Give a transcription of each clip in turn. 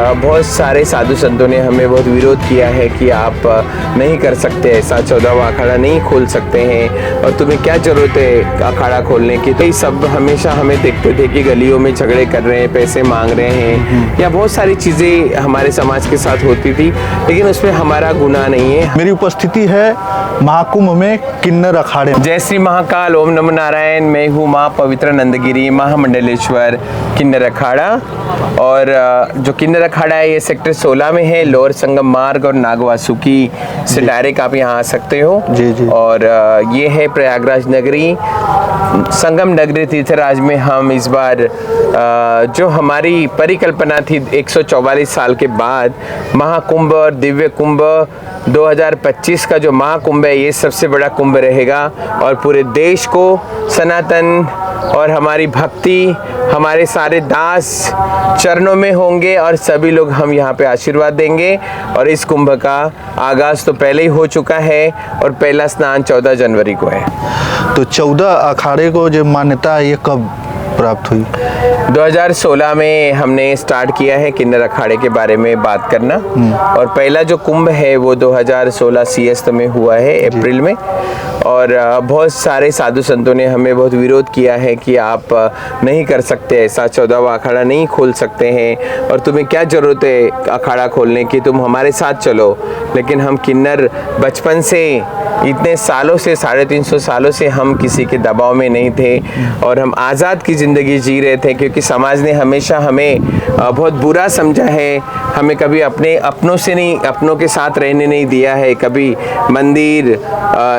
बहुत सारे साधु संतों ने हमें बहुत विरोध किया है कि आप नहीं कर सकते ऐसा, 14वां अखाड़ा नहीं खोल सकते हैं और तुम्हें क्या ज़रूरत है अखाड़ा खोलने की। तो ये सब हमेशा हमें देखते थे कि गलियों में झगड़े कर रहे हैं, पैसे मांग रहे हैं या बहुत सारी चीज़ें हमारे समाज के साथ होती थी, लेकिन उसमें हमारा गुनाह नहीं है। मेरी उपस्थिति है महाकुंभ में किन्नर अखाड़े। जय श्री महाकाल, ओम नमो नारायण। मैं हूँ माँ पवित्र नंदगिरी महामंडलेश्वर किन्नर अखाड़ा। और जो किन्नर अखाड़ा है ये सेक्टर 16 में है, लोअर संगम मार्ग और नागवासुकी से डायरेक्ट आप यहाँ आ सकते हो। जी जी। और ये है प्रयागराज नगरी, संगम नगरी तीर्थराज में हम इस बार जो हमारी परिकल्पना थी 144 साल के बाद महाकुंभ और दिव्य कुंभ 2025 का जो महाकुंभ है ये सबसे बड़ा कुंभ रहेगा और पूरे देश को सनातन और हमारी भक्ति, हमारे सारे दास चरणों में होंगे और सभी लोग हम यहाँ पे आशीर्वाद देंगे। और इस कुंभ का आगाज़ तो पहले ही हो चुका है और पहला स्नान 14 जनवरी को है। तो 14 अखाड़े को जो मान्यता है ये कब प्राप्त हुई? 2016 में हमने स्टार्ट किया है किन्नर अखाड़े के बारे में बात करना। और पहला जो कुंभ है वो 2016 सीएस्त में हुआ है, अप्रैल में। और बहुत सारे साधु संतों ने हमें बहुत विरोध किया है कि आप नहीं कर सकते ऐसा, 14वां अखाड़ा नहीं खोल सकते हैं और तुम्हें क्या ज़रूरत है अखाड़ा खोलने की, तुम हमारे साथ चलो। लेकिन हम किन्नर बचपन से इतने सालों से 350 सालों से हम किसी के दबाव में नहीं थे और हम आज़ाद की ज़िंदगी जी रहे थे, क्योंकि समाज ने हमेशा हमें बहुत बुरा समझा है। हमें कभी अपनों के साथ रहने नहीं दिया है, कभी मंदिर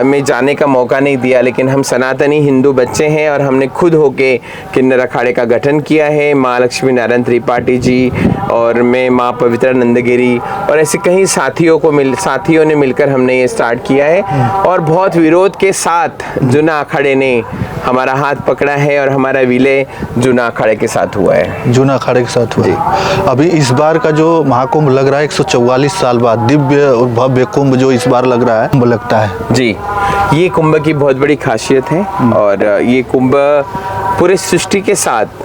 में जाने का मौका नहीं दिया। लेकिन हम सनातनी हिंदू बच्चे हैं और हमने खुद होके किन्नर अखाड़े का गठन किया है। माँ लक्ष्मी नारायण त्रिपाठी जी और मैं माँ पवित्र नंदगिरी और ऐसे कई साथियों ने मिलकर हमने ये स्टार्ट किया है। और बहुत विरोध के साथ जूना अखाड़े ने हमारा हाथ पकड़ा है और हमारा विलय जूना अखाड़े के साथ हुआ है। जूना अखाड़े के साथ हुआ है। अभी इस बार का जो महाकुंभ लग रहा है 144 साल बाद दिव्य और भव्य कुंभ जो इस बार लग रहा है, कुंभ लगता है जी। ये कुंभ की बहुत बड़ी खासियत है और ये कुंभ पूरे सृष्टि के साथ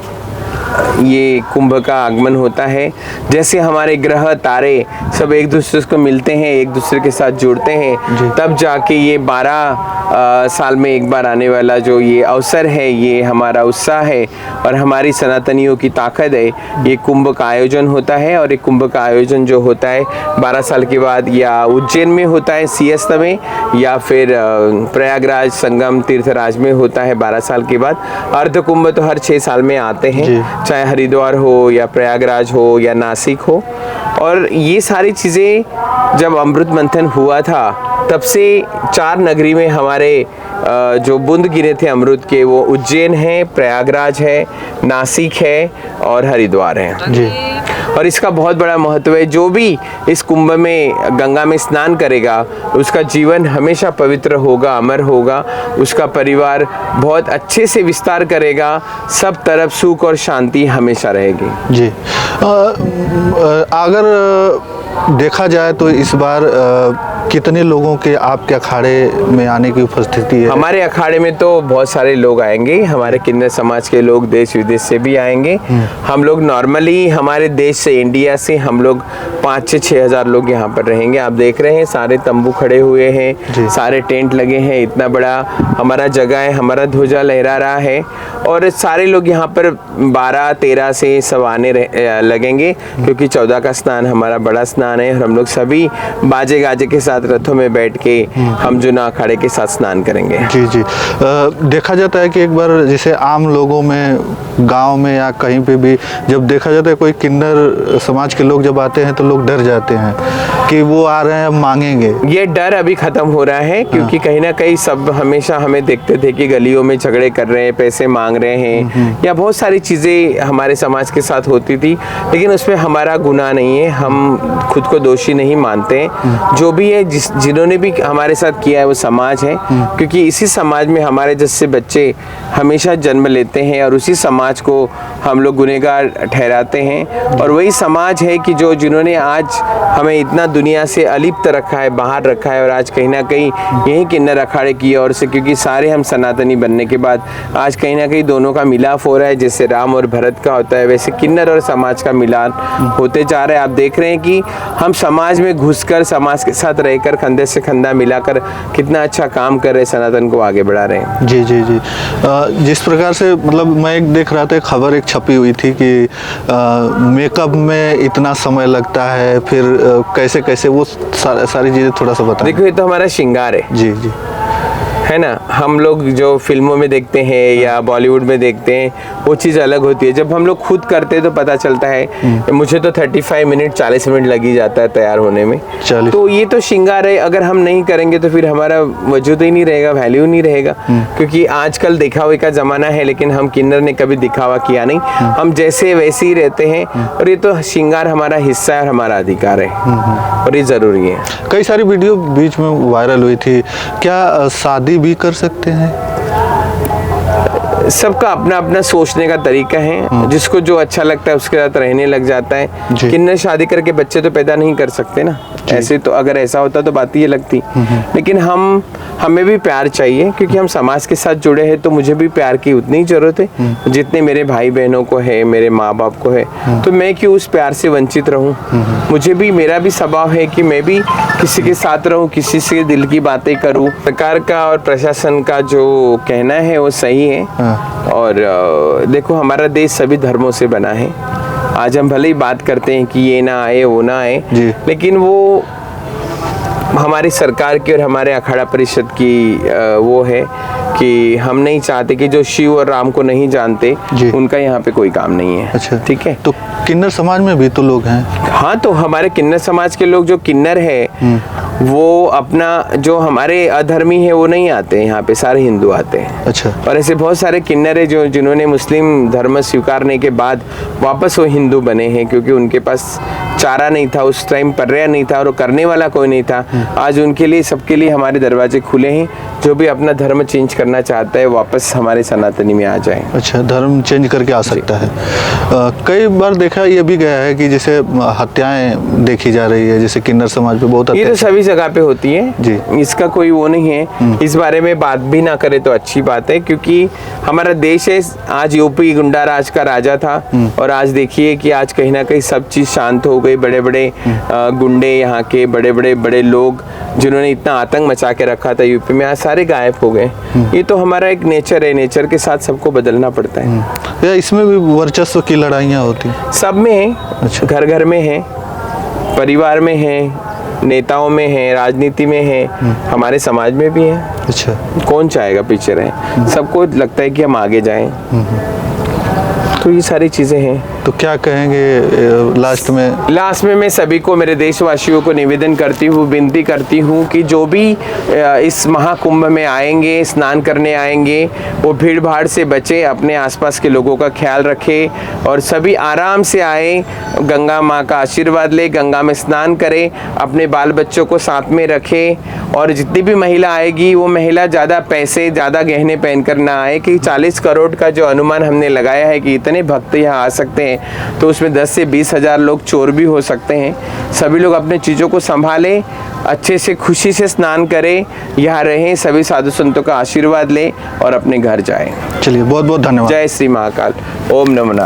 ये कुंभ का आगमन होता है। जैसे हमारे ग्रह तारे सब एक दूसरे को मिलते हैं, एक दूसरे के साथ जुड़ते हैं, तब जाके ये 12 साल में एक बार आने वाला जो ये अवसर है, ये हमारा उत्साह है और हमारी सनातनियों की ताकत है। ये कुंभ का आयोजन होता है और एक कुंभ का आयोजन जो होता है 12 साल के बाद या उज्जैन में होता है सीएस्त में, या फिर प्रयागराज संगम तीर्थराज में होता है 12 साल के बाद। अर्ध कुंभ तो हर 6 साल में आते हैं, चाहे हरिद्वार हो या प्रयागराज हो या नासिक हो। और ये सारी चीज़ें जब अमृत मंथन हुआ था तब से 4 नगरी में हमारे जो बूंद गिरे थे अमृत के, वो उज्जैन है, प्रयागराज है, नासिक है और हरिद्वार है जी। और इसका बहुत बड़ा महत्व है। जो भी इस कुंभ में गंगा में स्नान करेगा उसका जीवन हमेशा पवित्र होगा, अमर होगा, उसका परिवार बहुत अच्छे से विस्तार करेगा, सब तरफ सुख और शांति हमेशा रहेगी जी। अगर देखा जाए तो इस बार कितने लोगों के आपके अखाड़े में आने की उपस्थिति है? हमारे अखाड़े में तो बहुत सारे लोग आएंगे, हमारे किन्नर समाज के लोग देश विदेश से भी आएंगे। हम लोग नॉर्मली हमारे देश से, इंडिया से हम लोग 5 से 6 हज़ार लोग यहाँ पर रहेंगे। आप देख रहे हैं सारे तंबू खड़े हुए हैं, सारे टेंट लगे हैं, इतना बड़ा हमारा जगह है, हमारा ध्वजा लहरा रहा है और सारे लोग यहाँ पर 12-13 से सब आने लगेंगे, क्योंकि 14 का स्नान हमारा बड़ा स्नान है और हम लोग सभी बाजे गाजे के साथ रथों में बैठ के हम जूना अखाड़े के साथ स्नान करेंगे। जी जी। देखा जाता है कि एक बार जैसे आम लोगों में, गांव में या कहीं पे भी जब देखा जाता है कोई किन्नर समाज के लोग जब आते हैं तो लोग डर जाते हैं कि वो आ रहे हैं मांगेंगे। ये डर अभी खत्म हो रहा है, क्योंकि कहीं ना कहीं सब हमेशा हमें देखते थे कि गलियों में झगड़े कर रहे हैं, पैसे मांग रहे हैं या बहुत सारी चीज़ें हमारे समाज के साथ होती थी, लेकिन उसमें हमारा गुनाह नहीं है, हम खुद को दोषी नहीं मानते। जो भी है है जिन्होंने भी हमारे साथ किया है वो समाज है, क्योंकि इसी समाज में हमारे जैसे बच्चे हमेशा जन्म लेते हैं और उसी समाज को हम लोग गुनहगार ठहराते हैं। और वही समाज है कि जिन्होंने आज हमें इतना दुनिया से अलिप्त रखा है, बाहर रखा है, और आज कहीं ना कहीं यही किन्नर अखाड़े की ओर से, क्योंकि सारे हम सनातनी बनने के बाद आज कहीं ना कहीं दोनों का मिलाप हो रहा है। जैसे राम और भरत का होता है, वैसे किन्नर और समाज का मिलान होते जा रहा है। आप देख रहे हैं कि हम समाज में घुसकर समाज के साथ रहकर कंधे से कंधा मिलाकर कितना अच्छा काम कर रहे हैं, सनातन को आगे बढ़ा रहे हैं। जी जी जी। जिस प्रकार से मतलब मैं एक देख रहा था, खबर एक छपी हुई थी कि मेकअप में इतना समय लगता है, फिर कैसे कैसे वो सारी चीज़ें थोड़ा सा बताएं। देखो, ये तो हमारा श्रृंगार है। जी जी। है ना, हम लोग जो फिल्मों में देखते हैं या बॉलीवुड में देखते हैं वो चीज़ अलग होती है। जब हम लोग खुद करते हैं तो पता चलता है। मुझे तो 35 मिनट 40 मिनट लग ही जाता है तैयार होने में। तो ये तो श्रृंगार है। अगर हम नहीं करेंगे तो फिर हमारा वजूद ही नहीं रहेगा, वैल्यू नहीं रहेगा। क्योंकि आजकल दिखावे का ज़माना है, लेकिन हम किन्नर ने कभी दिखावा किया नहीं। हम जैसे वैसे ही रहते हैं, और ये तो श्रृंगार हमारा हिस्सा है और हमारा अधिकार है, और ये ज़रूरी है। कई सारी वीडियो बीच में वायरल हुई थी, क्या शादी भी कर सकते हैं? सबका अपना अपना सोचने का तरीका है। जिसको जो अच्छा लगता है उसके साथ रहने लग जाता है। किन्नर शादी करके बच्चे तो पैदा नहीं कर सकते ना। ऐसे तो अगर ऐसा होता तो बात ये लगती। लेकिन हमें भी प्यार चाहिए, क्योंकि हम समाज के साथ जुड़े हैं। तो मुझे भी प्यार की उतनी ही जरूरत है जितने मेरे भाई बहनों को है, मेरे माँ बाप को है। तो मैं क्यों उस प्यार से वंचित रहूं? मुझे भी, मेरा भी स्वभाव है कि मैं भी किसी के साथ रहूं, किसी से दिल की बातें करूं। सरकार का और प्रशासन का जो कहना है वो सही है। और देखो, हमारा देश सभी धर्मों से बना है। आज हम भले ही बात करते हैं कि ये ना आए वो ना आए, लेकिन वो हमारी सरकार की और हमारे अखाड़ा परिषद की वो है कि हम नहीं चाहते कि जो शिव और राम को नहीं जानते उनका यहाँ पे कोई काम नहीं है। अच्छा, ठीक है। तो किन्नर समाज में भी तो लोग हैं। हाँ, तो हमारे किन्नर समाज के लोग जो किन्नर है वो अपना, जो हमारे अधर्मी है वो नहीं आते यहाँ पे, सारे हिंदू आते हैं। अच्छा। और ऐसे बहुत सारे किन्नर है जिन्होंने मुस्लिम धर्म स्वीकारने के बाद वापस वो हिंदू बने हैं, क्योंकि उनके पास चारा नहीं था उस टाइम, पर्याय नहीं था और करने वाला कोई नहीं था। आज उनके लिए, सबके लिए हमारे दरवाजे खुले हैं। जो भी अपना धर्म चेंज करना चाहता है वापस हमारे सनातनी में आ जाए। अच्छा, धर्म चेंज करके आ सकता है। कई बार देखा ये भी गया है कि जैसे हत्याएं देखी जा रही है, जैसे किन्नर समाज पे बहुत। ये तो सभी जगह पे होती है जी, इसका कोई वो नहीं है। इस बारे में बात भी ना करे तो अच्छी बात है, क्योंकि हमारा देश है। आज यूपी गुंडा राज का राजा था, और आज देखिए कि आज कहीं ना कहीं सब चीज शांत हो गई। बड़े बड़े गुंडे, यहाँ के बड़े बड़े लोग जिन्होंने इतना आतंक मचा के रखा था यूपी में, आज सारे गायब हो गए। ये तो हमारा एक नेचर है, नेचर के साथ सबको बदलना पड़ता है। या इसमें भी वर्चस्व की लड़ाइयाँ होती सब में है। अच्छा। घर घर में है, परिवार में है, नेताओं में है, राजनीति में है, हमारे समाज में भी है। अच्छा। कौन चाहेगा पीछे रहे? सबको लगता है कि हम आगे जाएं। तो ये सारी चीज़ें हैं। तो क्या कहेंगे लास्ट में मैं सभी को, मेरे देशवासियों को निवेदन करती हूँ, विनती करती हूँ कि जो भी इस महाकुंभ में आएंगे, स्नान करने आएंगे, वो भीड़ भाड़ से बचे, अपने आसपास के लोगों का ख्याल रखें और सभी आराम से आए, गंगा माँ का आशीर्वाद ले, गंगा में स्नान करें, अपने बाल बच्चों को साथ में रखें। और जितनी भी महिला आएगी वो महिला ज़्यादा पैसे, ज़्यादा गहने पहनकर ना आए, कि 40 करोड़ का जो अनुमान हमने लगाया है कि इतने भक्त यहाँ आ सकते हैं, तो उसमें 10 से 20 हज़ार लोग चोर भी हो सकते हैं। सभी लोग अपने चीज़ों को संभालें, अच्छे से खुशी से स्नान करें, यहाँ रहें, सभी साधु संतों का आशीर्वाद लें और अपने घर जाएं। चलिए, बहुत बहुत धन्यवाद। जय श्री महाकाल। ओम नमः नारायण।